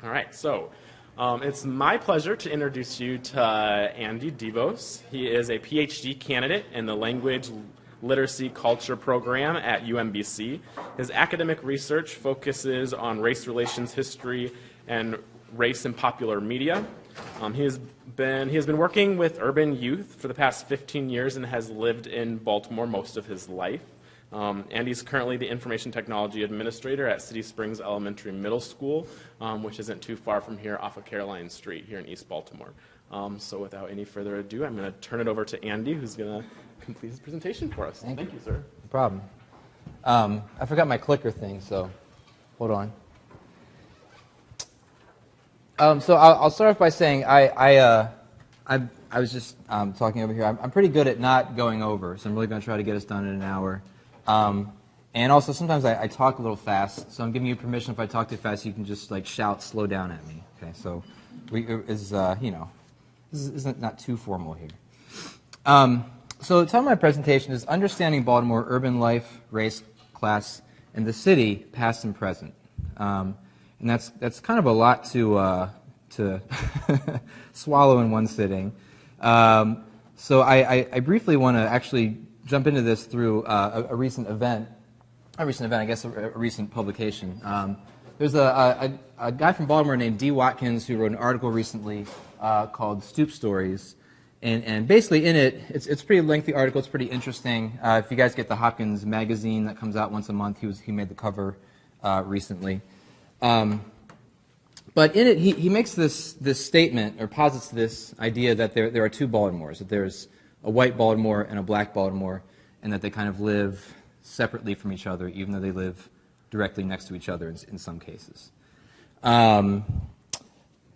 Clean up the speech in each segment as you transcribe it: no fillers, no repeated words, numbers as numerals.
All right, so it's my pleasure to introduce you to Andy DeVos. He is a PhD candidate in the Language Literacy Culture program at UMBC. His academic research focuses on race relations history and race in popular media. He has been working with urban youth for the past 15 years and has lived in Baltimore most of his life. And he's currently the Information Technology Administrator at City Springs Elementary Middle School, which isn't too far from here off of Caroline Street here in East Baltimore. So without any further ado, I'm going to turn it over to Andy, who's going to complete his presentation for us. Thank you, sir. No problem. I forgot my clicker thing, so hold on. So I'll start off by saying I was just talking over here. I'm pretty good at not going over, so I'm really going to try to get us done in an hour. And also sometimes I talk a little fast, so I'm giving you permission if I talk too fast, you can just like shout, slow down at me. Okay, so this is not too formal here. So the title of my presentation is Understanding Baltimore: Urban Life, Race, Class, and the City, Past and Present. And that's kind of a lot to swallow in one sitting. So I briefly want to actually jump into this through a recent event. A recent publication. There's a guy from Baltimore named D. Watkins who wrote an article recently called Stoop Stories. And basically in it, it's a pretty lengthy article. It's pretty interesting. If you guys get the Hopkins magazine that comes out once a month, he made the cover recently. But in it, he makes this statement, or posits this idea that there are two Baltimores, that there's a white Baltimore and a black Baltimore, and that they kind of live separately from each other, even though they live directly next to each other in some cases. And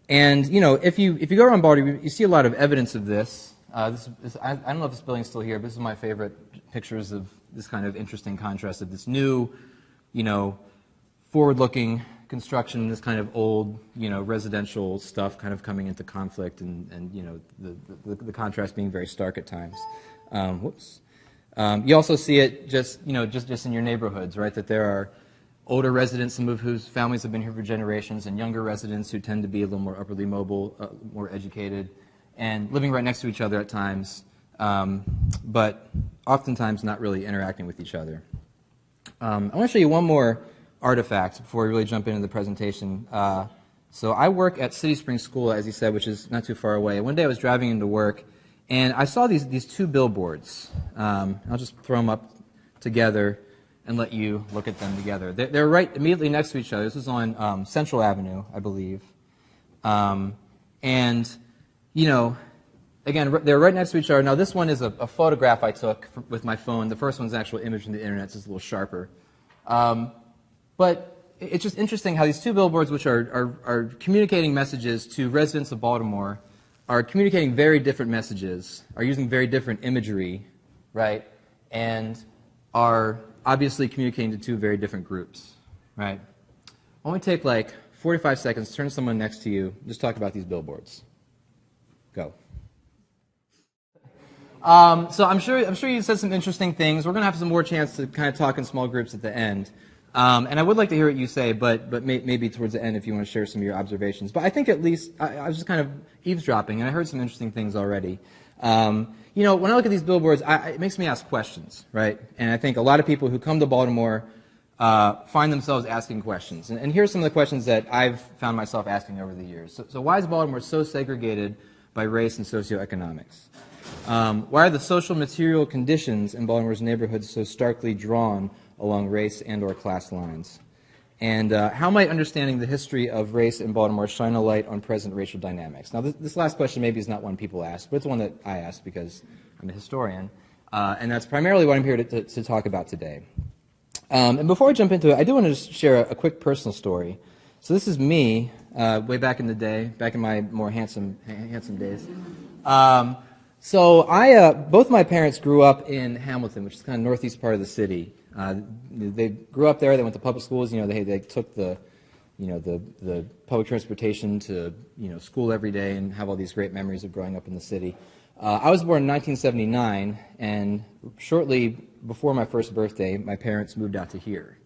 if you go around Baltimore, you see a lot of evidence of this. I don't know if this building's still here, but this is my favorite pictures of this kind of interesting contrast of this new, forward-looking construction, this kind of old, residential stuff kind of coming into conflict, and the contrast being very stark at times. You also see it just in your neighborhoods, right? That there are older residents, some of whose families have been here for generations, and younger residents who tend to be a little more upwardly mobile, more educated, and living right next to each other at times, but oftentimes not really interacting with each other. I want to show you one more artifact before we really jump into the presentation. So I work at City Springs School, as he said, which is not too far away. One day I was driving into work, and I saw these two billboards. I'll just throw them up together and let you look at them together. They're right immediately next to each other. This is on Central Avenue, I believe. And, again, they're right next to each other. Now, this one is a photograph I took with my phone. The first one's an actual image from the internet, so it's a little sharper. But it's just interesting how these two billboards, which are communicating messages to residents of Baltimore, are communicating very different messages, are using very different imagery, right, and are obviously communicating to two very different groups, right? Only take like 45 seconds, turn to someone next to you, just talk about these billboards. Go. So I'm sure you said some interesting things. We're going to have some more chance to kind of talk in small groups at the end. And I would like to hear what you say, but maybe towards the end if you want to share some of your observations. But I think at least I was just kind of eavesdropping, and I heard some interesting things already. When I look at these billboards, it makes me ask questions, right? And I think a lot of people who come to Baltimore find themselves asking questions. And here's some of the questions that I've found myself asking over the years. So why is Baltimore so segregated by race and socioeconomics? Why are the social material conditions in Baltimore's neighborhoods so starkly drawn along race and or class lines? And how might understanding the history of race in Baltimore shine a light on present racial dynamics? Now, this last question maybe is not one people ask, but it's one that I ask because I'm a historian, and that's primarily what I'm here to talk about today. And before I jump into it, I do want to just share a quick personal story. So this is me way back in the day, back in my more handsome days. So both my parents grew up in Hamilton, which is kind of northeast part of the city. They grew up there. They went to public schools. They took the public transportation to school every day and have all these great memories of growing up in the city. I was born in 1979, and shortly before my first birthday, my parents moved out to here.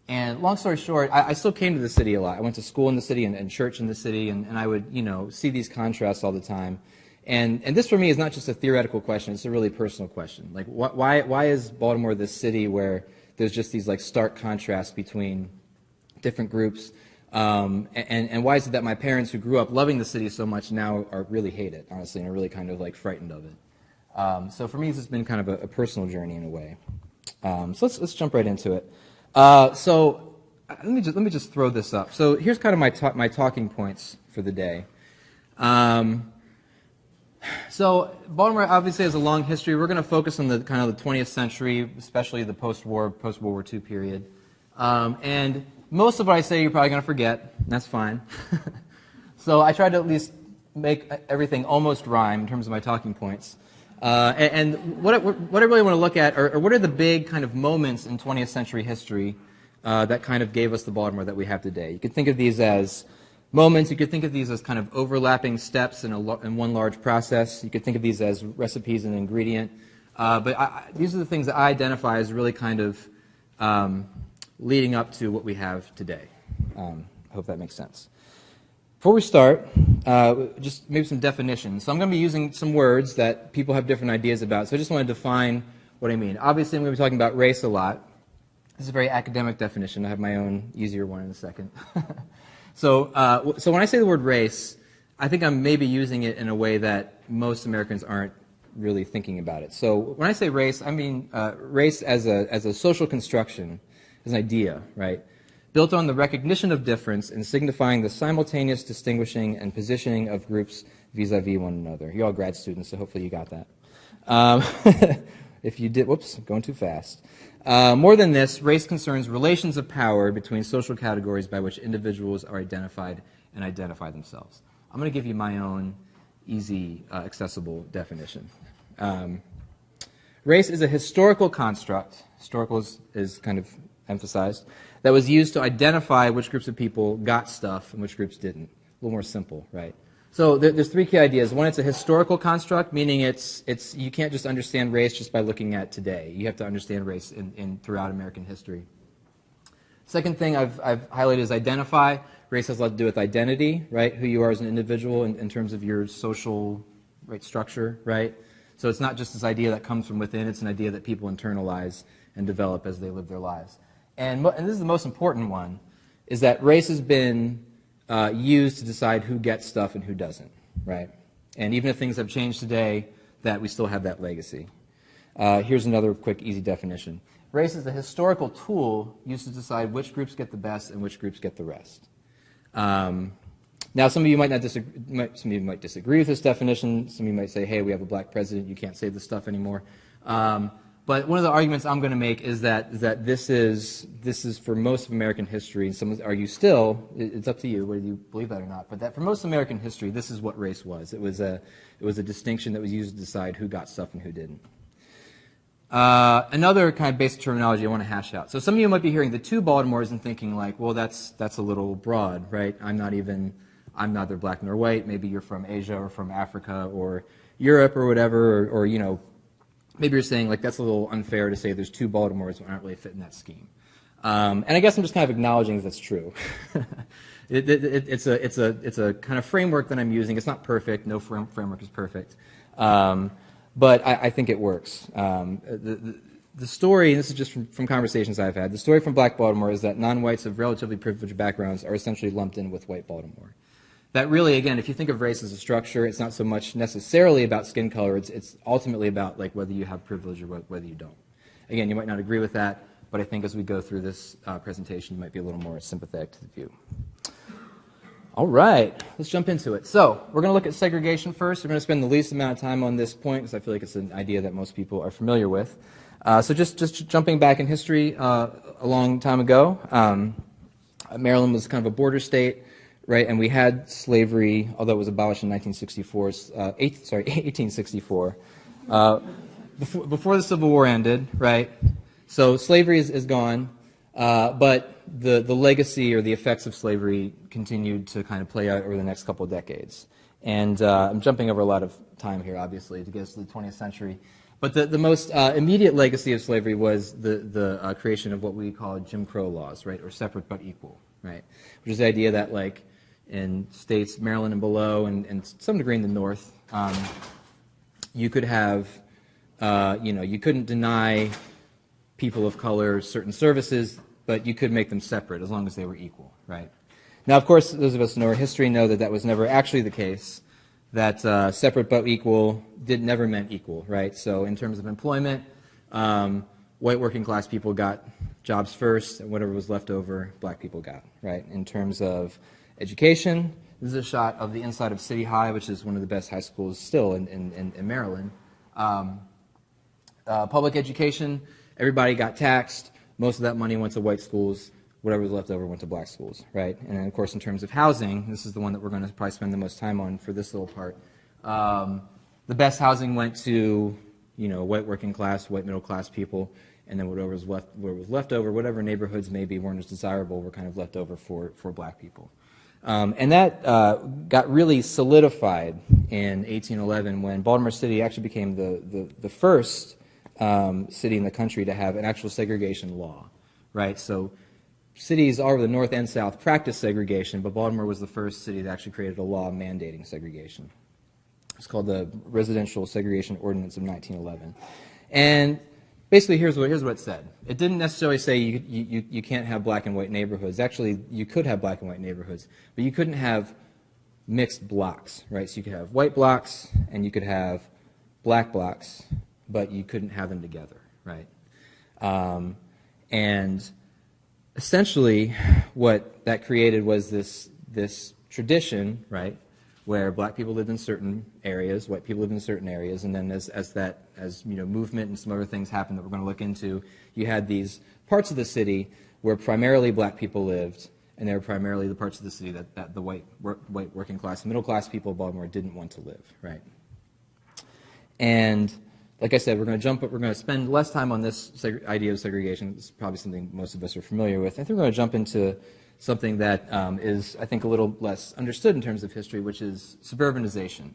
And long story short, I still came to the city a lot. I went to school in the city and church in the city, and I would, see these contrasts all the time. And this for me is not just a theoretical question, it's a really personal question. Like, why is Baltimore this city where there's just these like stark contrasts between different groups? And why is it that my parents who grew up loving the city so much now really hate it, honestly, and are really kind of like frightened of it? So for me, this has been kind of a personal journey in a way. So let's jump right into it. So let me just throw this up. So here's kind of my talking points for the day. So Baltimore obviously has a long history. We're going to focus on the kind of the 20th century, especially the post-World War II period. And most of what I say you're probably going to forget. And that's fine. So I tried to at least make everything almost rhyme in terms of my talking points. And what I really want to look at are what are the big kind of moments in 20th century history that kind of gave us the Baltimore that we have today. You could think of these as moments. You could think of these as kind of overlapping steps in one large process. You could think of these as recipes and ingredient. But these are the things that I identify as really kind of leading up to what we have today. I hope that makes sense. Before we start, just maybe some definitions. So I'm going to be using some words that people have different ideas about. So I just want to define what I mean. Obviously, I'm going to be talking about race a lot. This is a very academic definition. I have my own easier one in a second. So when I say the word race, I think I'm maybe using it in a way that most Americans aren't really thinking about it. So when I say race, I mean race as a social construction, as an idea, right? Built on the recognition of difference and signifying the simultaneous distinguishing and positioning of groups vis-a-vis one another. You're all grad students, so hopefully you got that. If you did, whoops, I'm going too fast. More than this, race concerns relations of power between social categories by which individuals are identified and identify themselves. I'm going to give you my own easy, accessible definition. Race is a historical construct, historical is kind of emphasized, that was used to identify which groups of people got stuff and which groups didn't. A little more simple, right? So there's three key ideas. One, it's a historical construct, meaning it's you can't just understand race just by looking at today. You have to understand race throughout American history. Second thing I've highlighted is identify. Race has a lot to do with identity, right? Who you are as an individual in terms of your social structure, right? So it's not just this idea that comes from within, it's an idea that people internalize and develop as they live their lives. And this is the most important one, is that race has been used to decide who gets stuff and who doesn't, right? And even if things have changed today, that we still have that legacy. Here's another quick, easy definition. Race is a historical tool used to decide which groups get the best and which groups get the rest. Now, some of you might not disagree. Some of you might disagree with this definition. Some of you might say, "Hey, we have a black president. You can't say this stuff anymore." But one of the arguments I'm going to make is that this is for most of American history, and some argue still, it's up to you whether you believe that or not, but that for most of American history, this is what race was. It was a distinction that was used to decide who got stuff and who didn't. Another kind of basic terminology I want to hash out. So some of you might be hearing the two Baltimores and thinking like, well, that's a little broad, right? I'm neither black nor white. Maybe you're from Asia or from Africa or Europe or whatever, or maybe you're saying, like, that's a little unfair to say there's two Baltimores that aren't really fit in that scheme. And I guess I'm just kind of acknowledging that that's true. It's a kind of framework that I'm using. It's not perfect. No framework is perfect. But I think it works. The story, and this is just from conversations I've had, the story from Black Baltimore is that non-whites of relatively privileged backgrounds are essentially lumped in with white Baltimore. That really, again, if you think of race as a structure, it's not so much necessarily about skin color. It's ultimately about like whether you have privilege or whether you don't. Again, you might not agree with that, but I think as we go through this presentation, you might be a little more sympathetic to the view. All right, let's jump into it. So we're going to look at segregation first. We're going to spend the least amount of time on this point because I feel like it's an idea that most people are familiar with. So just jumping back in history a long time ago, Maryland was kind of a border state. Right, and we had slavery, although it was abolished in 1864, before the Civil War ended, right? So slavery is gone, but the legacy or the effects of slavery continued to kind of play out over the next couple of decades. And I'm jumping over a lot of time here, obviously, to get us to the 20th century. But the most immediate legacy of slavery was the creation of what we call Jim Crow laws, right, or separate but equal, right, which is the idea that, like, in states, Maryland and below, and to some degree in the North, you could have, you couldn't deny people of color certain services, but you could make them separate as long as they were equal, right? Now, of course, those of us who know our history know that that was never actually the case, that separate but equal never meant equal, right? So in terms of employment, white working class people got jobs first, and whatever was left over, black people got, right? In terms of education, this is a shot of the inside of City High, which is one of the best high schools still in Maryland. Public education, everybody got taxed. Most of that money went to white schools. Whatever was left over went to black schools, right? And then, of course, in terms of housing, this is the one that we're going to probably spend the most time on for this little part. The best housing went to, white working class, white middle class people, and then whatever was left over, whatever neighborhoods maybe weren't as desirable, were kind of left over for black people. And that got really solidified in 1811 when Baltimore City actually became the first city in the country to have an actual segregation law, right? So cities all over the North and South practiced segregation, but Baltimore was the first city that actually created a law mandating segregation. It's called the Residential Segregation Ordinance of 1911. And basically, here's what it said. It didn't necessarily say you can't have black and white neighborhoods. Actually, you could have black and white neighborhoods, but you couldn't have mixed blocks, right? So you could have white blocks and you could have black blocks, but you couldn't have them together, right? And essentially, what that created was this tradition, right, where black people lived in certain areas, white people lived in certain areas, and then as movement and some other things happened that we're going to look into, you had these parts of the city where primarily black people lived, and they were primarily the parts of the city that the white working class, middle class people of Baltimore didn't want to live, right? And like I said, we're going to spend less time on this idea of segregation. It's probably something most of us are familiar with. I think we're going to jump into something that is, I think, a little less understood in terms of history, which is suburbanization,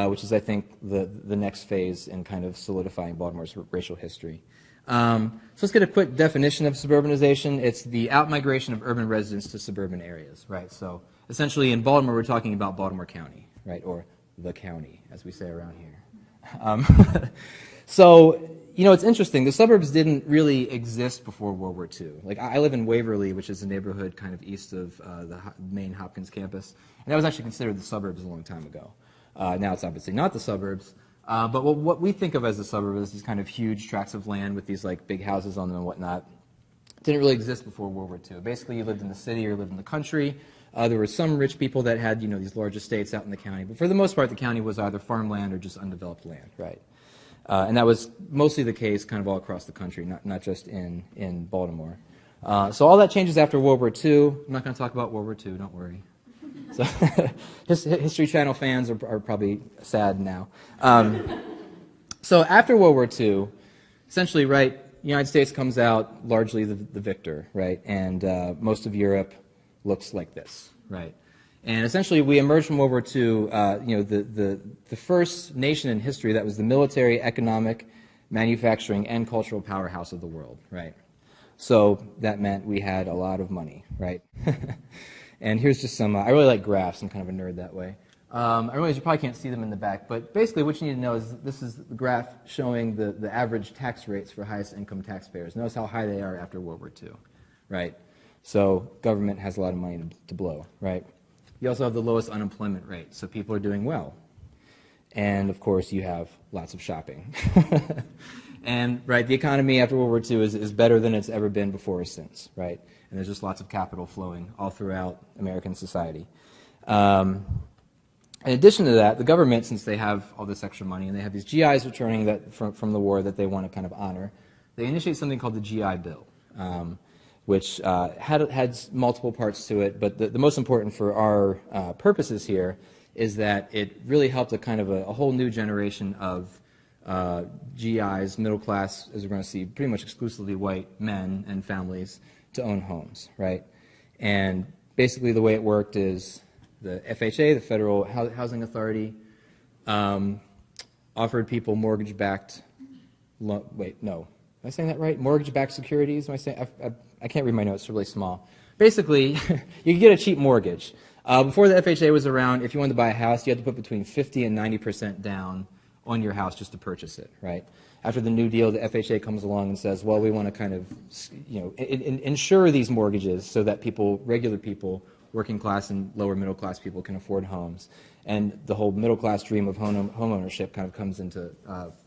which is, I think, the next phase in kind of solidifying Baltimore's racial history. So let's get a quick definition of suburbanization. It's the outmigration of urban residents to suburban areas, right? So essentially in Baltimore, we're talking about Baltimore County, right, or the county, as we say around here. So, it's interesting. The suburbs didn't really exist before World War II. Like, I live in Waverly, which is a neighborhood kind of east of the main Hopkins campus, and that was actually considered the suburbs a long time ago. Now it's obviously not the suburbs, but what we think of as the suburbs is these kind of huge tracts of land with these, like, big houses on them and whatnot. It didn't really exist before World War II. Basically, you lived in the city or lived in the country. There were some rich people that had, these large estates out in the county, but for the most part, the county was either farmland or just undeveloped land, right? And that was mostly the case kind of all across the country, not just in Baltimore. So all that changes after World War II. I'm not going to talk about World War II, don't worry. So History Channel fans are probably sad now. So after World War II, essentially, right, the United States comes out largely the victor, right? And most of Europe looks like this, right? And essentially, we emerged from World War II, the first nation in history that was the military, economic, manufacturing, and cultural powerhouse of the world, right? So that meant we had a lot of money, right? And here's just some, I really like graphs. I'm kind of a nerd that way. I realize you probably can't see them in the back, but basically what you need to know is this is the graph showing the average tax rates for highest income taxpayers. Notice how high they are after World War II, right? So government has a lot of money to blow, right? You also have the lowest unemployment rate, so people are doing well. And, of course, you have lots of shopping. And, right, the economy after World War II is better than it's ever been before or since, right? And there's just lots of capital flowing all throughout American society. In addition to that, the government, since they have all this extra money and they have these GIs returning from the war that they want to kind of honor, they initiate something called the GI Bill. Which had multiple parts to it, but the most important for our purposes here is that it really helped a whole new generation of GIs, middle class, as we're going to see, pretty much exclusively white men and families to own homes, right? And basically the way it worked is the FHA, the Federal Housing Authority, offered people mortgage-backed wait, no. Am I saying that right? Mortgage-backed securities? Am I saying? I can't read my notes, they're really small. Basically, you could get a cheap mortgage. Before the FHA was around, if you wanted to buy a house, you had to put between 50 and 90% down on your house just to purchase it, right? After the New Deal, the FHA comes along and says, well, we want to kind of, insure these mortgages so that regular people, working class and lower middle class people can afford homes. And the whole middle class dream of home ownership kind of comes into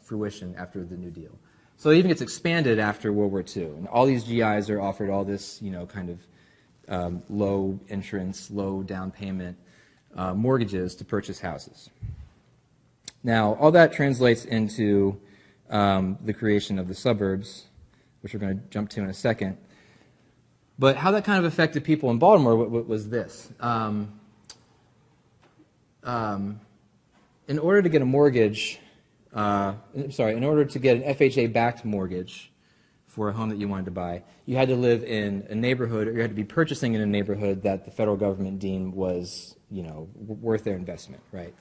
fruition after the New Deal. So it even gets expanded after World War II. And all these GIs are offered all this, kind of low insurance, low down payment mortgages to purchase houses. Now, all that translates into the creation of the suburbs, which we're going to jump to in a second. But how that kind of affected people in Baltimore was this. In order to get a mortgage, in order to get an FHA-backed mortgage for a home that you wanted to buy, you had to live in a neighborhood, or you had to be purchasing in a neighborhood that the federal government deemed was, worth their investment, right?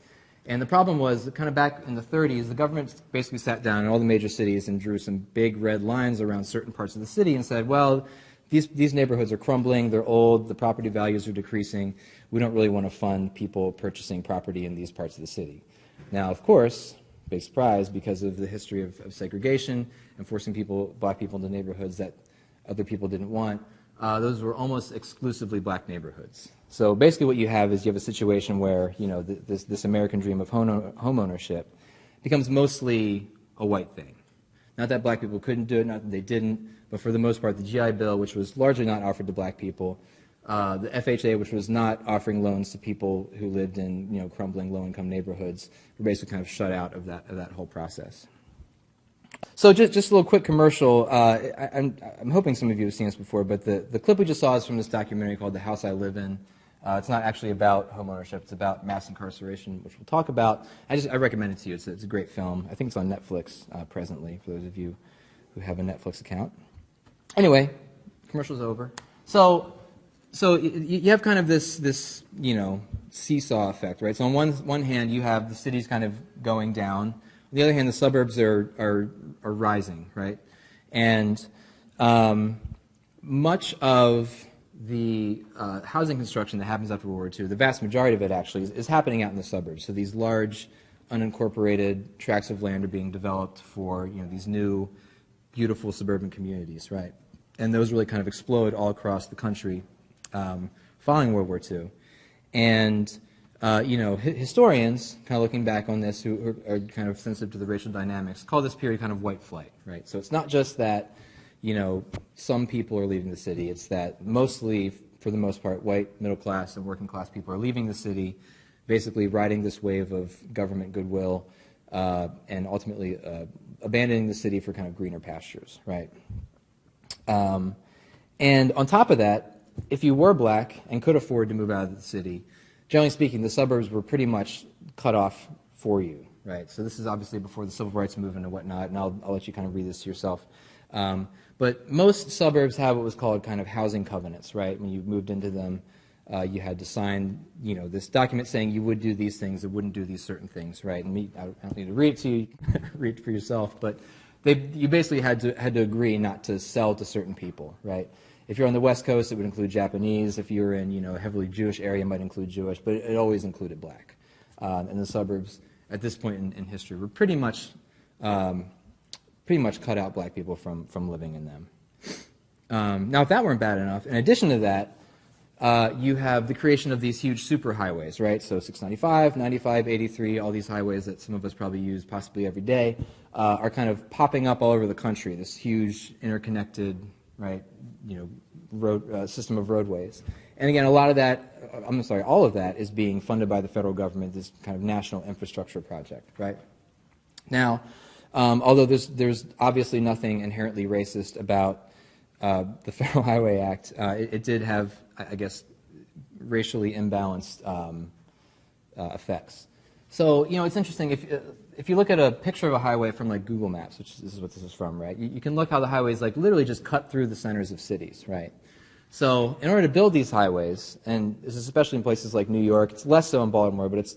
And the problem was, kind of back in the 30s, the government basically sat down in all the major cities and drew some big red lines around certain parts of the city and said, well, these neighborhoods are crumbling, they're old, the property values are decreasing, we don't really want to fund people purchasing property in these parts of the city. Now, of course, big surprise, because of the history of segregation and forcing black people into neighborhoods that other people didn't want, those were almost exclusively black neighborhoods. So basically what you have is a situation where, this American dream of home ownership becomes mostly a white thing. Not that black people couldn't do it, not that they didn't, but for the most part, the GI Bill, which was largely not offered to black people, the FHA, which was not offering loans to people who lived in, crumbling low-income neighborhoods, were basically kind of shut out of that whole process. So just a little quick commercial. I'm hoping some of you have seen this before, but the clip we just saw is from this documentary called The House I Live In. It's not actually about homeownership. It's about mass incarceration, which we'll talk about. I recommend it to you. It's a great film. I think it's on Netflix presently, for those of you who have a Netflix account. Anyway, commercial's over. So you have kind of this seesaw effect, right? So on one hand, you have the cities kind of going down. On the other hand, the suburbs are rising, right? And much of the housing construction that happens after World War II, the vast majority of it actually is happening out in the suburbs. So these large, unincorporated tracts of land are being developed for these new, beautiful suburban communities, right? And those really kind of explode all across the country following World War II. And historians, kind of looking back on this, who are kind of sensitive to the racial dynamics, call this period kind of white flight, right? So it's not just that some people are leaving the city. It's that mostly, for the most part, white, middle class, and working class people are leaving the city, basically riding this wave of government goodwill, and ultimately abandoning the city for kind of greener pastures, right? And on top of that, if you were black and could afford to move out of the city, generally speaking, the suburbs were pretty much cut off for you, right? So this is obviously before the civil rights movement and whatnot, and I'll let you kind of read this yourself. But most suburbs have what was called kind of housing covenants, right? When you moved into them, you had to sign, this document saying you would do these things, and wouldn't do these certain things, right? And I don't need to read it to you, read it for yourself, but you basically had to agree not to sell to certain people, right? If you're on the West Coast, it would include Japanese. If you were in, a heavily Jewish area, it might include Jewish, but it always included black. And the suburbs, at this point in history, were pretty much cut out black people from living in them. Now, if that weren't bad enough, in addition to that, you have the creation of these huge superhighways, right? So 695, 95, 83, all these highways that some of us probably use possibly every day are kind of popping up all over the country, this huge interconnected, right, road system of roadways. And again, all of that is being funded by the federal government, this kind of national infrastructure project, right? Now, although there's obviously nothing inherently racist about the Federal Highway Act, it did have, I guess, racially imbalanced effects. So, it's interesting, if you look at a picture of a highway from like Google Maps, which this is what this is from, right? You can look how the highways like literally just cut through the centers of cities, right? So in order to build these highways, and this is especially in places like New York, it's less so in Baltimore, but it's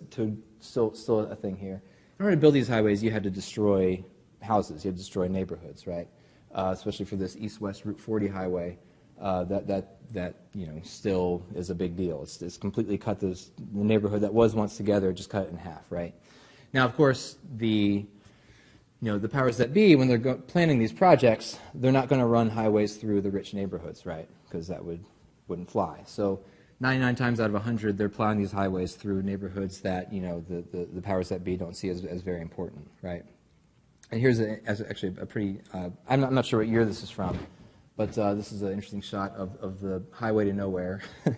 still a thing here. In order to build these highways, you had to destroy houses. You had to destroy neighborhoods, right? Especially for this east-west Route 40 highway, that still is a big deal. It's completely cut the neighborhood that was once together, just cut it in half, right? Now, of course, the powers that be, when they're planning these projects, they're not going to run highways through the rich neighborhoods, right? Because that wouldn't fly. So 99 times out of 100, they're plowing these highways through neighborhoods that the powers that be don't see as very important, right? And here's actually a pretty, I'm not sure what year this is from, but this is an interesting shot of the highway to nowhere. If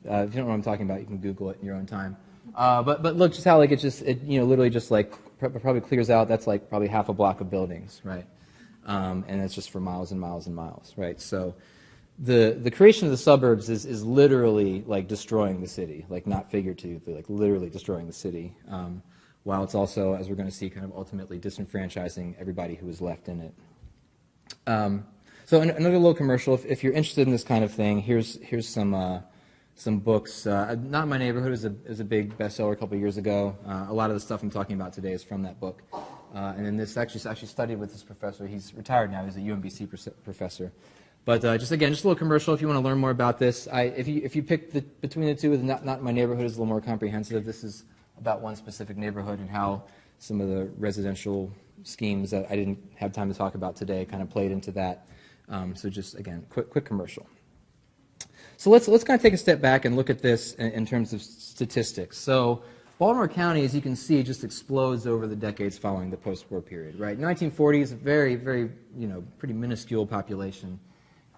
you don't know what I'm talking about, you can Google it in your own time. But look just how it literally just like probably clears out. That's like probably half a block of buildings, right? And it's just for miles and miles and miles, right? So the creation of the suburbs is literally like destroying the city, like not figuratively, like literally destroying the city. While it's also, as we're going to see, kind of ultimately disenfranchising everybody who is left in it. So another little commercial. If you're interested in this kind of thing, here's some books. Not My Neighborhood is a big bestseller a couple of years ago. A lot of the stuff I'm talking about today is from that book. And then this actually studied with this professor. He's retired now. He's a UMBC professor. But just a little commercial if you want to learn more about this. If you pick between the two, not My Neighborhood is a little more comprehensive. This is about one specific neighborhood and how some of the residential schemes that I didn't have time to talk about today kind of played into that. So just, again, quick commercial. So let's kind of take a step back and look at this in terms of statistics. So Baltimore County, as you can see, just explodes over the decades following the post-war period, right? 1940s, a very, very, pretty minuscule population.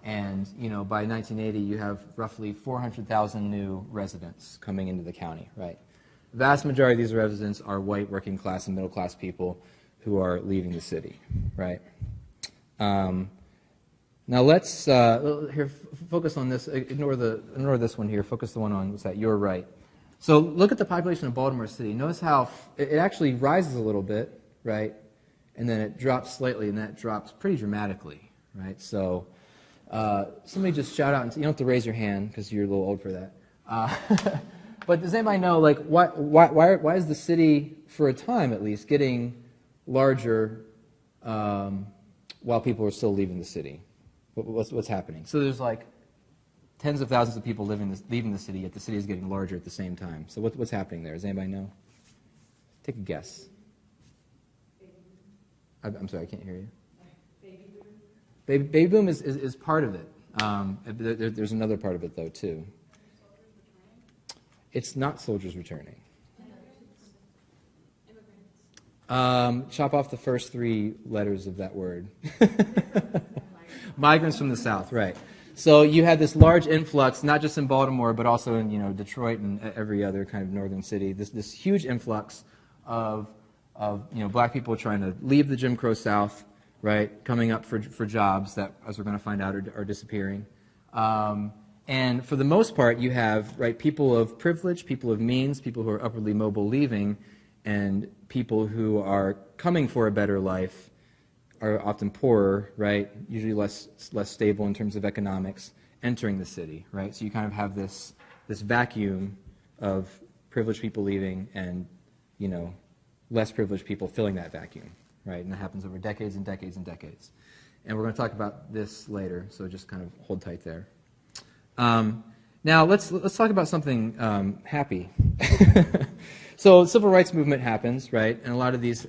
And, by 1980, you have roughly 400,000 new residents coming into the county, right? The vast majority of these residents are white, working class, and middle class people who are leaving the city, right? Now let's here focus on this. Ignore this one here. Focus the one on what's that? Your right. So look at the population of Baltimore City. Notice how it actually rises a little bit, right? And then it drops slightly, and that drops pretty dramatically, right? So somebody just shout out, and you don't have to raise your hand because you're a little old for that. But does anybody know, like, why is the city, for a time at least, getting larger while people are still leaving the city? What's happening? So there's like tens of thousands of people leaving the city, yet the city is getting larger at the same time. So what's happening there? Does anybody know? Take a guess. I'm sorry, I can't hear you. Baby boom is part of it. There's another part of it, though, too. It's not soldiers returning. Chop off the first three letters of that word. Migrants from the South, right. So you had this large influx, not just in Baltimore, but also in Detroit and every other kind of northern city. This huge influx of black people trying to leave the Jim Crow South, right, coming up for jobs that, as we're going to find out, are disappearing. And for the most part, you have people of privilege, people of means, people who are upwardly mobile leaving, and people who are coming for a better life are often poorer, right? Usually less stable in terms of economics, entering the city, right? So you kind of have this vacuum of privileged people leaving and less privileged people filling that vacuum, right? And that happens over decades and decades and decades. And we're going to talk about this later, so just kind of hold tight there. Now let's talk about something happy. So civil rights movement happens, right? And a lot of these,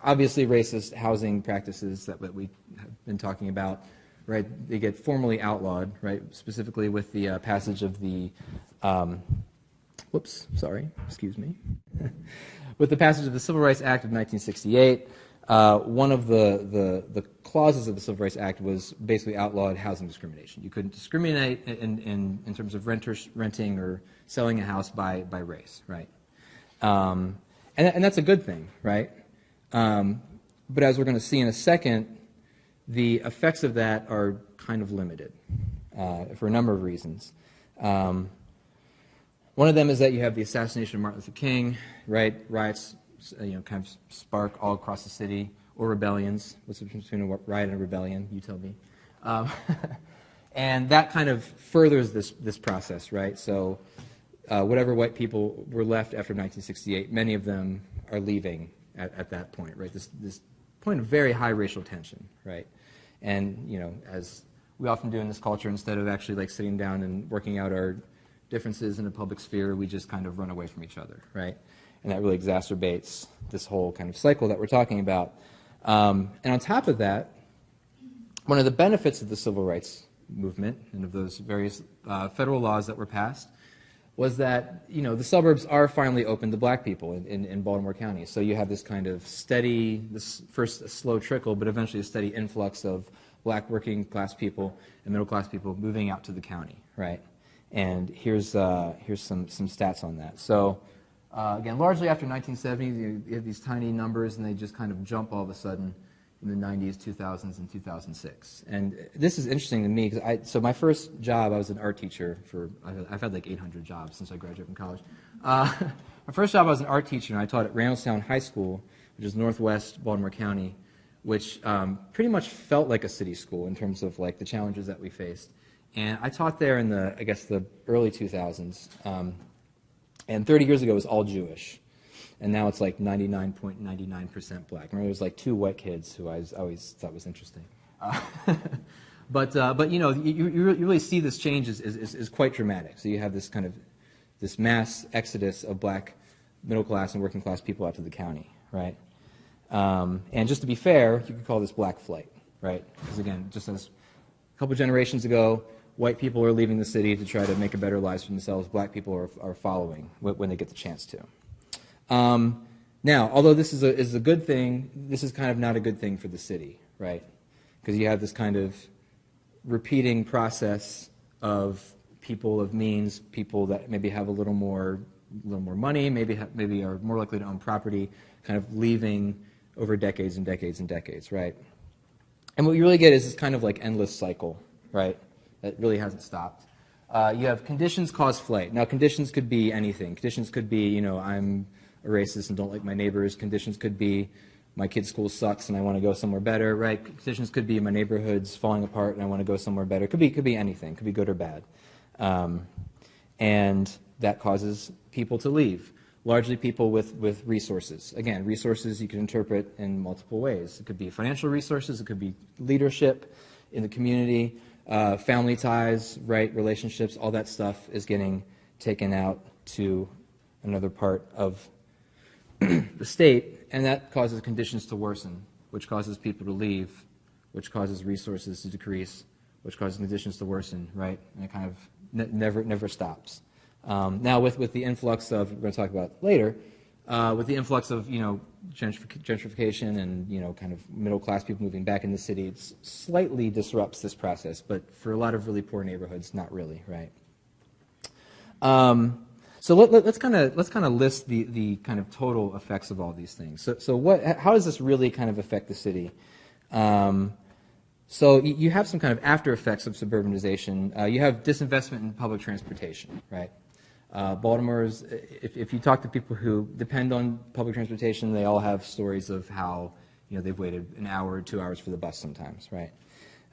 obviously racist housing practices that we have been talking about, right? They get formally outlawed, right? Specifically with the passage of the, with the passage of the Civil Rights Act of 1968. One of the clauses of the Civil Rights Act was basically outlawed housing discrimination. You couldn't discriminate in terms of renting or selling a house by race, right? And that's a good thing, right? But as we're going to see in a second, the effects of that are kind of limited for a number of reasons. One of them is that you have the assassination of Martin Luther King, right? Riots, kind of spark all across the city, or rebellions. What's the difference between a riot and a rebellion? You tell me. And that kind of furthers this process, right? So whatever white people were left after 1968, many of them are leaving at that point, right? This point of very high racial tension, right? And, as we often do in this culture, instead of actually like sitting down and working out our differences in a public sphere, we just kind of run away from each other, right? And that really exacerbates this whole kind of cycle that we're talking about. And on top of that, one of the benefits of the civil rights movement and of those various federal laws that were passed was that, the suburbs are finally open to black people in Baltimore County. So you have this kind of steady, this first a slow trickle, but eventually a steady influx of black working class people and middle class people moving out to the county, right? And here's some stats on that. So again, largely after 1970, you have these tiny numbers, and they just kind of jump all of a sudden in the 90s, 2000s, and 2006. And this is interesting to me because so my first job, I was an art teacher I've had like 800 jobs since I graduated from college. My first job, I was an art teacher, and I taught at Randallstown High School, which is northwest Baltimore County, which pretty much felt like a city school in terms of like the challenges that we faced. And I taught there in the early 2000s. And 30 years ago, it was all Jewish. And now it's like 99.99% black. Remember, there was like 2 white kids who I always thought was interesting. But you really see this change is quite dramatic. So you have this mass exodus of black middle class and working class people out to the county, right? And just to be fair, you could call this black flight, right? Because again, just as a couple generations ago, white people are leaving the city to try to make a better lives for themselves. Black people are following when they get the chance to. Now, although this is a good thing, this is kind of not a good thing for the city, right? Because you have this kind of repeating process of people of means, people that maybe have a little more money, maybe are more likely to own property, kind of leaving over decades and decades and decades, right? And what you really get is this kind of like endless cycle, right? That really hasn't stopped. You have conditions cause flight. Now, conditions could be anything. Conditions could be, I'm a racist and don't like my neighbors. Conditions could be my kid's school sucks and I want to go somewhere better, right? Conditions could be my neighborhood's falling apart and I want to go somewhere better. It could be anything. It could be good or bad. And that causes people to leave, largely people with resources. Again, resources you can interpret in multiple ways. It could be financial resources. It could be leadership in the community, family ties, right, relationships, all that stuff is getting taken out to another part of the state, and that causes conditions to worsen, which causes people to leave, which causes resources to decrease, which causes conditions to worsen, right? And it kind of never stops. Now, with the influx of, we're going to talk about later, with the influx of gentrification and kind of middle class people moving back in the city, it slightly disrupts this process, but for a lot of really poor neighborhoods, not really, right? So let's kind of list the kind of total effects of all these things. So how does this really kind of affect the city? So you have some kind of after effects of suburbanization. You have disinvestment in public transportation, right? Baltimore's, if you talk to people who depend on public transportation, they all have stories of how they've waited an hour or 2 hours for the bus sometimes, right?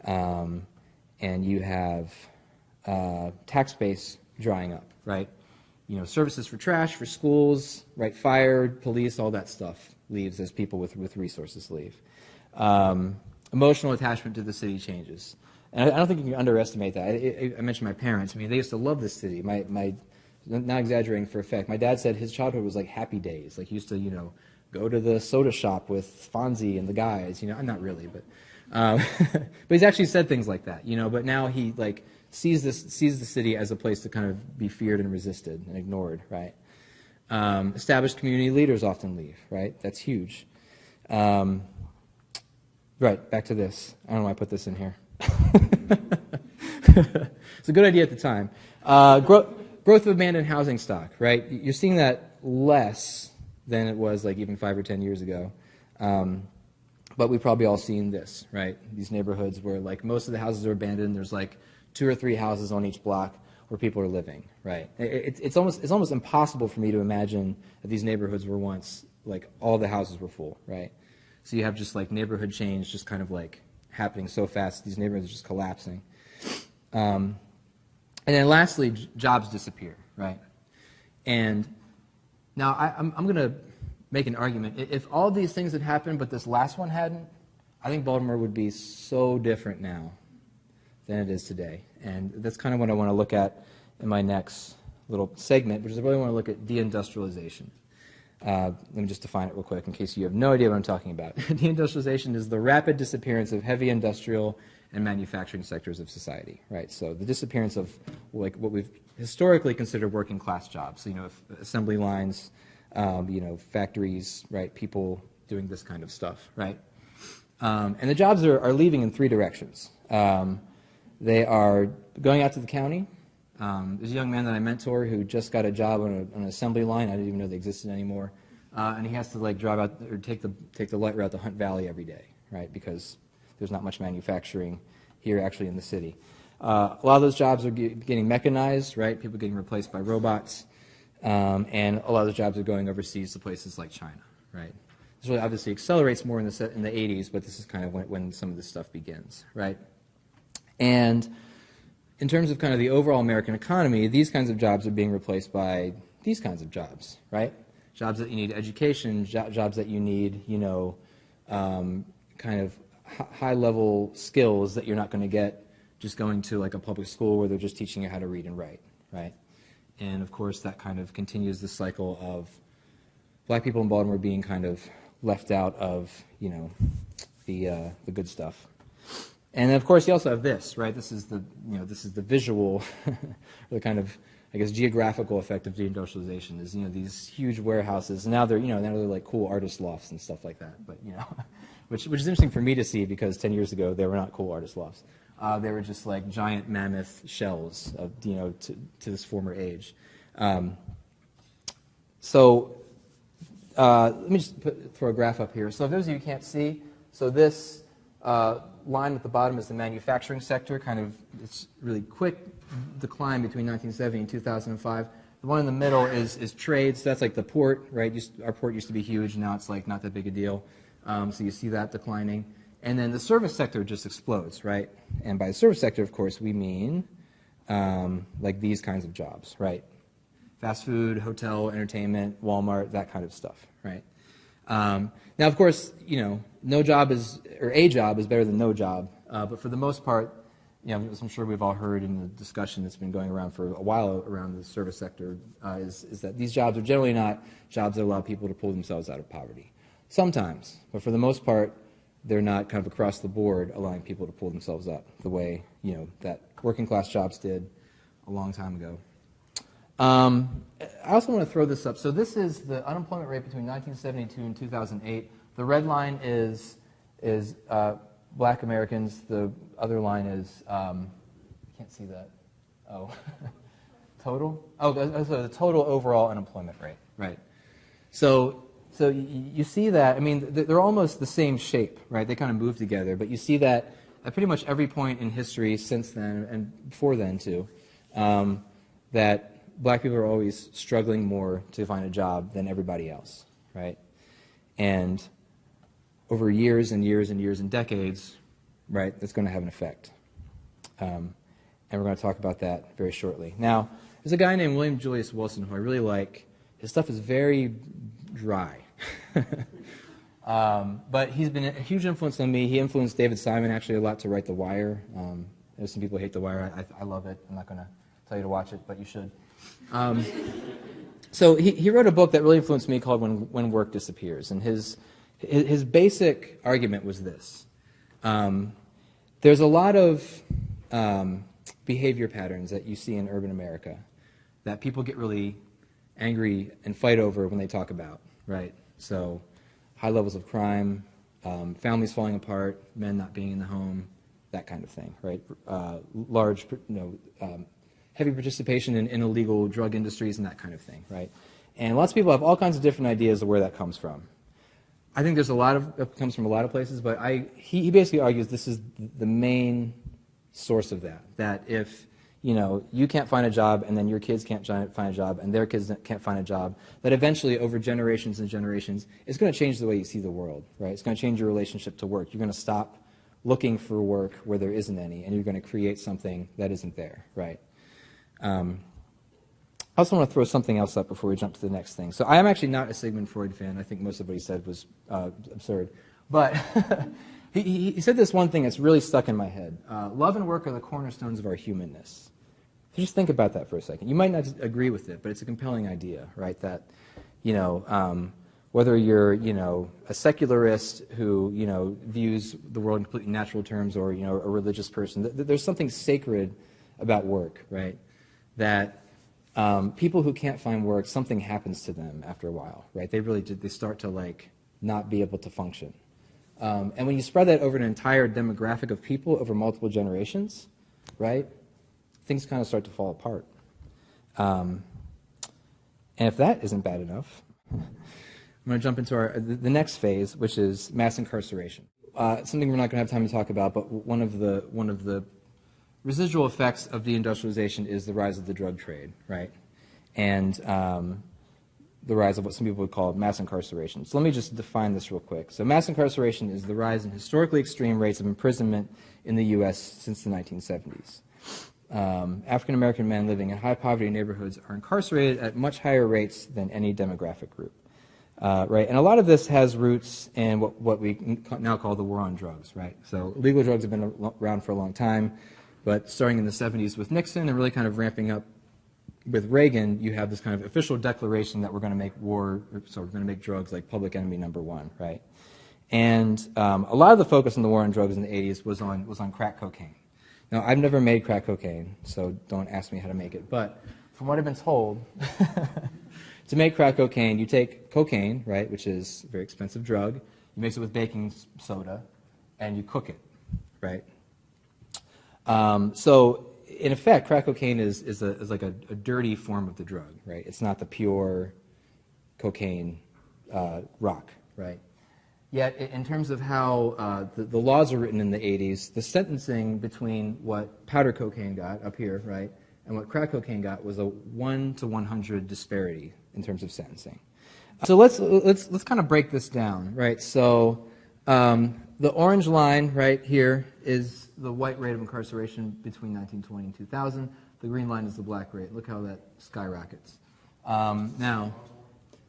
And you have tax base drying up, right? Services for trash, for schools, right? Fire, police, all that stuff leaves as people with resources leave. Emotional attachment to the city changes. And I don't think you can underestimate that. I mentioned my parents. I mean, they used to love this city. My not exaggerating for effect. My dad said his childhood was like happy days. Like he used to, go to the soda shop with Fonzie and the guys. Not really, but but he's actually said things like that. But now he sees the city as a place to kind of be feared and resisted and ignored, right? Established community leaders often leave, right? That's huge. Right, back to this. I don't know why I put this in here. It's a good idea at the time. Growth of abandoned housing stock, right? You're seeing that less than it was even 5 or 10 years ago. But we've probably all seen this, right? These neighborhoods where most of the houses are abandoned. There's 2 or 3 houses on each block where people are living, right? It's almost impossible for me to imagine that these neighborhoods were once all the houses were full, right? So you have just neighborhood change just kind of happening so fast. These neighborhoods are just collapsing. And then lastly, jobs disappear, right? And now I'm going to make an argument. If all these things had happened, but this last one hadn't, I think Baltimore would be so different now than it is today. And that's kind of what I want to look at in my next little segment, which is I really want to look at de-industrialization. Let me just define it real quick in case you have no idea what I'm talking about. De-industrialization is the rapid disappearance of heavy industrial and manufacturing sectors of society, right? So the disappearance of like what we've historically considered working class jobs, so, assembly lines, factories, right? People doing this kind of stuff, right? And the jobs are leaving in three directions. They are going out to the county. There's a young man that I mentor who just got a job on an assembly line. I didn't even know they existed anymore. And he has to like drive out or take the light route to Hunt Valley every day, right? Because there's not much manufacturing here actually in the city. A lot of those jobs are getting mechanized, right? People getting replaced by robots. And a lot of those jobs are going overseas to places like China, right? This really obviously accelerates more in the 80s, but this is kind of when some of this stuff begins, right? And in terms of kind of the overall American economy, these kinds of jobs are being replaced by these kinds of jobs, right? Jobs that you need education, jobs that you need, kind of high-level skills that you're not going to get just going to like a public school where they're just teaching you how to read and write, right? And of course, that kind of continues the cycle of black people in Baltimore being kind of left out of, the good stuff. And of course, you also have this, right? This is the visual, the kind of, I guess, geographical effect of deindustrialization. Is these huge warehouses. Now they're like cool artist lofts and stuff like that. But which is interesting for me to see because 10 years ago they were not cool artist lofts. They were just like giant mammoth shells of to this former age. Let me just throw a graph up here. So those of you who can't see, so this line at the bottom is the manufacturing sector, kind of it's really quick decline between 1970 and 2005. The one in the middle is trade, so that's like the port, right? Our port used to be huge, now it's like not that big a deal. So you see that declining. And then the service sector just explodes, right? And by the service sector, of course, we mean like these kinds of jobs, right? Fast food, hotel, entertainment, Walmart, that kind of stuff, right? Now, of course, no job a job is better than no job. But for the most part, as I'm sure we've all heard in the discussion that's been going around for a while around the service sector, is that these jobs are generally not jobs that allow people to pull themselves out of poverty. Sometimes, but for the most part, they're not kind of across the board allowing people to pull themselves up the way, that working class jobs did a long time ago. I also want to throw this up. So this is the unemployment rate between 1972 and 2008. The red line is black Americans. The other line is, I can't see that. Oh, total? Oh, so the total overall unemployment rate, right. So you see that, I mean, they're almost the same shape, right? They kind of move together, but you see that at pretty much every point in history since then, and before then too, that black people are always struggling more to find a job than everybody else, right? And over years and years and years and decades, right, that's going to have an effect. And we're going to talk about that very shortly. Now, there's a guy named William Julius Wilson who I really like. His stuff is very dry. But he's been a huge influence on me. He influenced David Simon actually a lot to write The Wire. There's some people who hate The Wire. I love it. I'm not going to tell you to watch it, but you should. So he wrote a book that really influenced me called When Work Disappears. And his basic argument was this. There's a lot of behavior patterns that you see in urban America that people get really angry and fight over when they talk about, right? So high levels of crime, families falling apart, men not being in the home, that kind of thing, right? Large, heavy participation in illegal drug industries and that kind of thing, right? And lots of people have all kinds of different ideas of where that comes from. I think it comes from a lot of places, but he basically argues this is the main source of that. That if you can't find a job, and then your kids can't find a job, and their kids can't find a job, that eventually over generations and generations, it's going to change the way you see the world, right? It's going to change your relationship to work. You're going to stop looking for work where there isn't any, and you're going to create something that isn't there, right? I also want to throw something else up before we jump to the next thing. So I am actually not a Sigmund Freud fan. I think most of what he said was absurd. But he said this one thing that's really stuck in my head. Love and work are the cornerstones of our humanness. So just think about that for a second. You might not agree with it, but it's a compelling idea, right? That, whether you're, a secularist who, views the world in completely natural terms or, a religious person, there's something sacred about work, right? That people who can't find work, something happens to them after a while, right? They start to not be able to function. And when you spread that over an entire demographic of people over multiple generations, right, things kind of start to fall apart. And if that isn't bad enough, I'm going to jump into the next phase, which is mass incarceration. Something we're not going to have time to talk about, but one of the residual effects of de-industrialization is the rise of the drug trade, right? And the rise of what some people would call mass incarceration. So let me just define this real quick. So mass incarceration is the rise in historically extreme rates of imprisonment in the U.S. since the 1970s. African American men living in high poverty neighborhoods are incarcerated at much higher rates than any demographic group. Right, and a lot of this has roots in what we now call the war on drugs, right? So illegal drugs have been around for a long time, but starting in the 70s with Nixon and really kind of ramping up with Reagan, you have this kind of official declaration that we're going to make we're going to make drugs like public enemy number one, right? And a lot of the focus on the war on drugs in the 80s was on crack cocaine. Now, I've never made crack cocaine, so don't ask me how to make it, but from what I've been told, to make crack cocaine, you take cocaine, right, which is a very expensive drug, you mix it with baking soda, and you cook it, right? So, in effect, crack cocaine is like a dirty form of the drug, right? It's not the pure cocaine rock, right? Yet, in terms of how the laws are written in the 80s, the sentencing between what powder cocaine got up here, right, and what crack cocaine got was a 1 to 100 disparity in terms of sentencing. So let's kind of break this down, right? So the orange line right here is the white rate of incarceration between 1920 and 2000. The green line is the black rate. Look how that skyrockets. Now,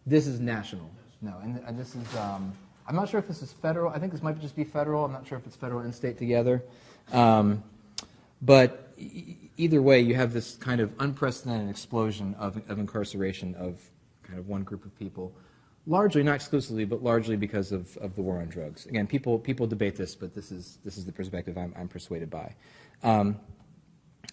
this is national. No, and this is, I'm not sure if this is federal. I think this might just be federal. I'm not sure if it's federal and state together. But either way, you have this kind of unprecedented explosion of incarceration of kind of one group of people. Largely, not exclusively, but largely because of the war on drugs. Again, people debate this, but this is the perspective I'm persuaded by. And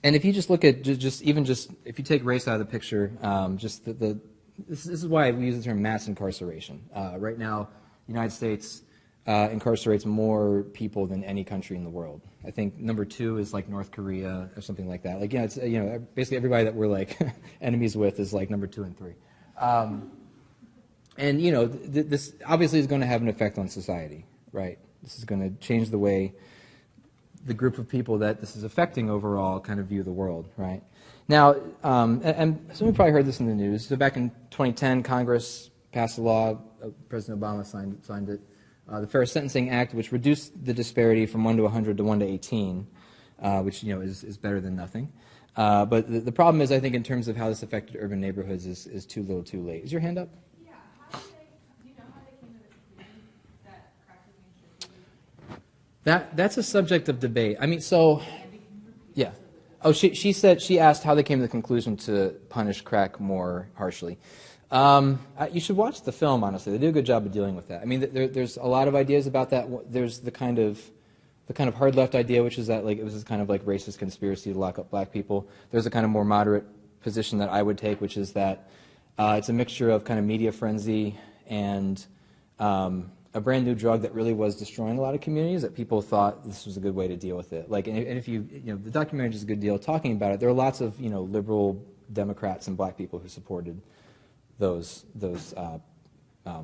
if you just look at if you take race out of the picture, this is why we use the term mass incarceration. Right now, the United States incarcerates more people than any country in the world. I think number 2 is like North Korea or something like that. Like, it's basically everybody that we're like enemies with is like number 2 and 3. And this obviously is going to have an effect on society, right? This is going to change the way the group of people that this is affecting overall kind of view the world, right? Now, and some of you probably heard this in the news. So back in 2010, Congress passed a law. President Obama signed it. The Fair Sentencing Act, which reduced the disparity from 1 to 100 to 1 to 18, which is better than nothing. But the problem is, I think, in terms of how this affected urban neighborhoods, is too little, too late. Is your hand up? Yeah. Do you know how they came to the conclusion that crack cocaine should be? That's a subject of debate. I mean, so yeah. Oh, she asked how they came to the conclusion to punish crack more harshly. You should watch the film, honestly. They do a good job of dealing with that. I mean, there's a lot of ideas about that. There's the kind of hard left idea, which is that it was this kind of racist conspiracy to lock up black people. There's a kind of more moderate position that I would take, which is that it's a mixture of kind of media frenzy and a brand new drug that really was destroying a lot of communities, that people thought this was a good way to deal with it. And if the documentary does a good deal talking about it. There are lots of liberal Democrats and black people who supported those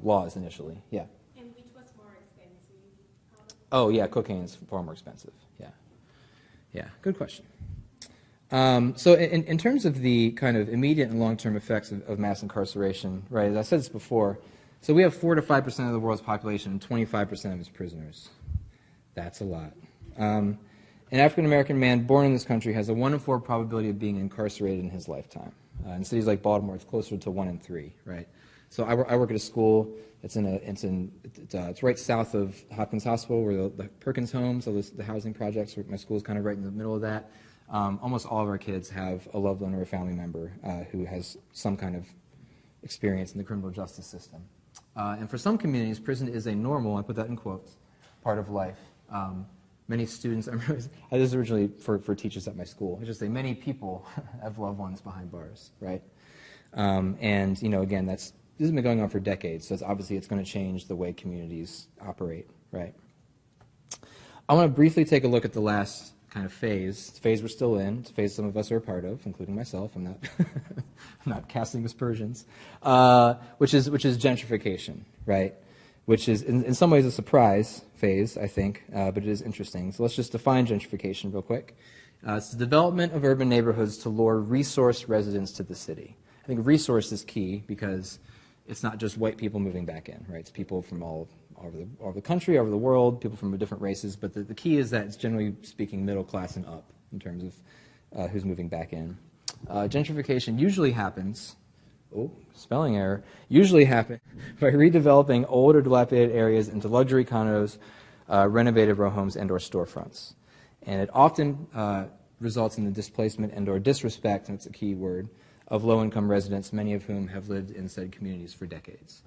laws initially. Yeah. And which was more expensive? Oh yeah, cocaine is far more expensive. Yeah. Good question. So in terms of the kind of immediate and long-term effects of mass incarceration, right? As I said this before. So we have 4 to 5% of the world's population and 25% of its prisoners. That's a lot. An African American man born in this country has a 1 in 4 probability of being incarcerated in his lifetime. In cities like Baltimore, it's closer to 1 in 3, right? So I work at a school. It's right south of Hopkins Hospital, where the Perkins homes, all the housing projects. My school is kind of right in the middle of that. Almost all of our kids have a loved one or a family member who has some kind of experience in the criminal justice system. And for some communities, prison is a normal, I put that in quotes, part of life. Many students, this is originally for teachers at my school. I just say many people have loved ones behind bars, right? And again, this has been going on for decades, so obviously it's going to change the way communities operate, right? I want to briefly take a look at the last kind of phase we're still in. It's a phase some of us are a part of, including myself. I'm not, I'm not casting aspersions, which is gentrification, right? Which is in some ways a surprise phase, I think, but it is interesting. So let's just define gentrification real quick. It's the development of urban neighborhoods to lure resource residents to the city. I think resource is key because it's not just white people moving back in, right? It's people from all over the country, all over the world, people from different races. But the key is that it's generally speaking middle class and up in terms of who's moving back in. Gentrification usually happens, spelling error, usually happens by redeveloping old or dilapidated areas into luxury condos, renovated row homes, and or storefronts. And it often results in the displacement and or disrespect, and it's a key word, of low-income residents, many of whom have lived in said communities for decades.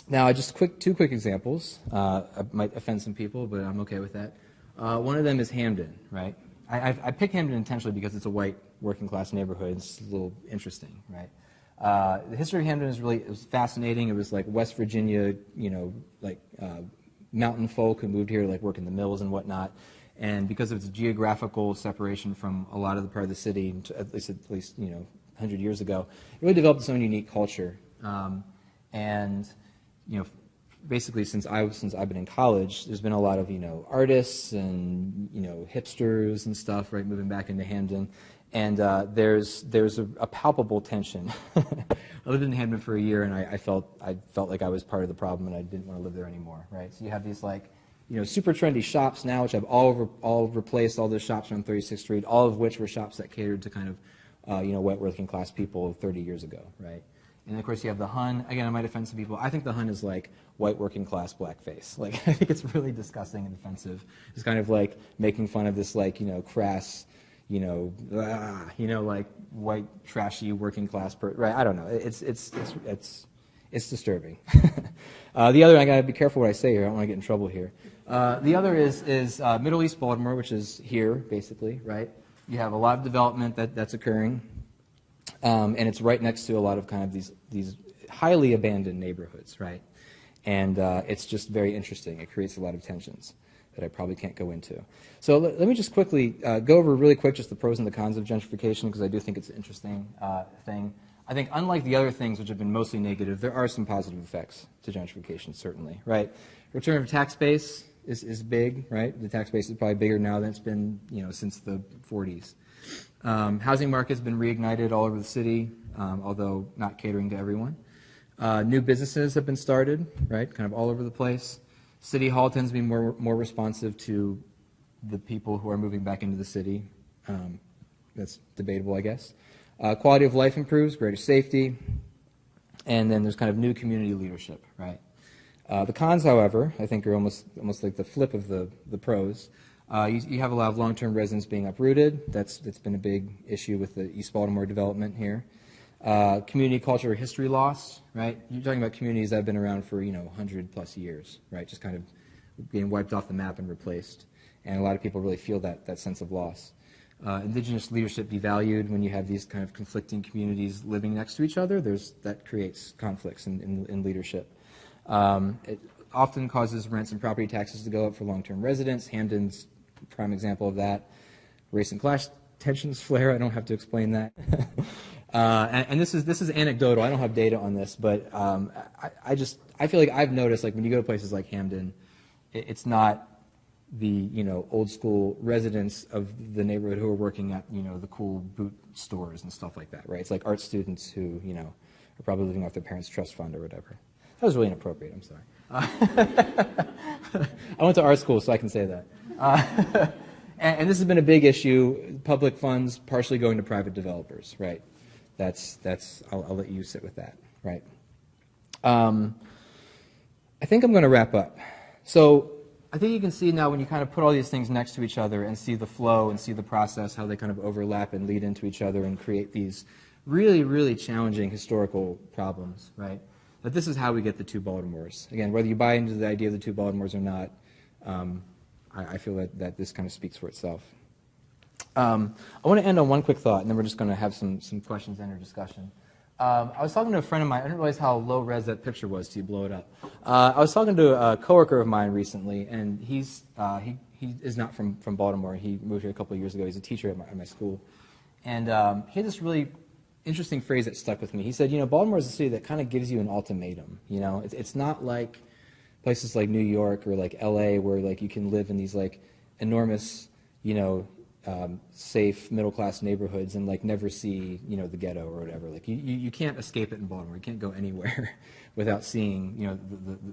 Now, just two quick examples. I might offend some people, but I'm okay with that. One of them is Hamden, right? I picked Hamden intentionally because it's a white working-class neighborhood. It's a little interesting, right? The history of Hamden it was fascinating. It was like West Virginia, mountain folk who moved here to work in the mills and whatnot. And because of its geographical separation from a lot of the part of the city, at least 100 years ago, it really developed its own unique culture. Basically since I've been in college, there's been a lot of artists and hipsters and stuff, right, moving back into Hamden, and there's a palpable tension. I lived in Hamden for a year, and I felt like I was part of the problem, and I didn't want to live there anymore, right? So you have these super trendy shops now, which have all replaced all the shops on 36th Street, all of which were shops that catered to kind of, white working class people 30 years ago, right? And of course you have the Hun. Again, I might offend some people. I think the Hun is like white working class blackface. I think it's really disgusting and offensive. It's kind of like making fun of this crass, white trashy working class right? I don't know. It's disturbing. The other, I gotta be careful what I say here. I don't want to get in trouble here. The other is Middle East Baltimore, which is here basically, right? You have a lot of development that's occurring, and it's right next to a lot of kind of these highly abandoned neighborhoods, right? And it's just very interesting. It creates a lot of tensions that I probably can't go into. So let me just quickly go over really quick just the pros and the cons of gentrification, because I do think it's an interesting thing. I think unlike the other things which have been mostly negative, there are some positive effects to gentrification, certainly, right? Return of tax base is big, right? The tax base is probably bigger now than it's been, since the 40s. Housing market's been reignited all over the city, although not catering to everyone. New businesses have been started, right? Kind of all over the place. City Hall tends to be more responsive to the people who are moving back into the city. That's debatable, I guess. Quality of life improves, greater safety, and then there's kind of new community leadership, right? The cons, however, I think are almost like the flip of the pros. You have a lot of long-term residents being uprooted. That's been a big issue with the East Baltimore development here. Community culture or history loss, right? You're talking about communities that have been around for 100 plus years, right? Just kind of being wiped off the map and replaced, and a lot of people really feel that sense of loss. Indigenous leadership devalued when you have these kind of conflicting communities living next to each other. That creates conflicts in leadership. It often causes rents and property taxes to go up for long-term residents. Hamden's a prime example of that. Race and class tensions flare. I don't have to explain that. And this is anecdotal. I don't have data on this, but I feel like I've noticed, when you go to places like Hamden, it's not the old school residents of the neighborhood who are working at the cool boot stores and stuff like that, right? It's like art students who are probably living off their parents' trust fund or whatever. That was really inappropriate. I'm sorry. I went to art school, so I can say that. and this has been a big issue, public funds partially going to private developers, right? I'll let you sit with that, right? I think I'm going to wrap up. So I think you can see now when you kind of put all these things next to each other and see the flow and see the process, how they kind of overlap and lead into each other and create these really, really challenging historical problems, right? But this is how we get the two Baltimores. Again, whether you buy into the idea of the two Baltimores or not, I feel that this kind of speaks for itself. I want to end on one quick thought, and then we're just going to have some questions and or discussion. I was talking to a friend of mine. I didn't realize how low res that picture was till you blow it up. I was talking to a coworker of mine recently, and he is not from Baltimore. He moved here a couple of years ago. He's a teacher at my school. And he had this really interesting phrase that stuck with me. He said, Baltimore is a city that kind of gives you an ultimatum. It's not like places like New York or like LA where like you can live in these like enormous, safe middle-class neighborhoods and like never see the ghetto or whatever. Like you can't escape it in Baltimore. You can't go anywhere without seeing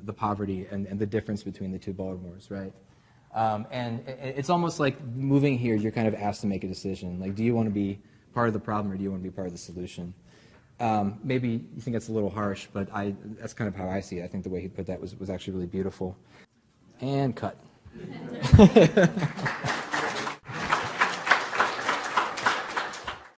the poverty and the difference between the two Baltimores, right? And it's almost like moving here, you're kind of asked to make a decision. Like, do you want to be part of the problem or do you want to be part of the solution? Maybe you think that's a little harsh, but that's kind of how I see it. I think the way he put that was actually really beautiful. And cut.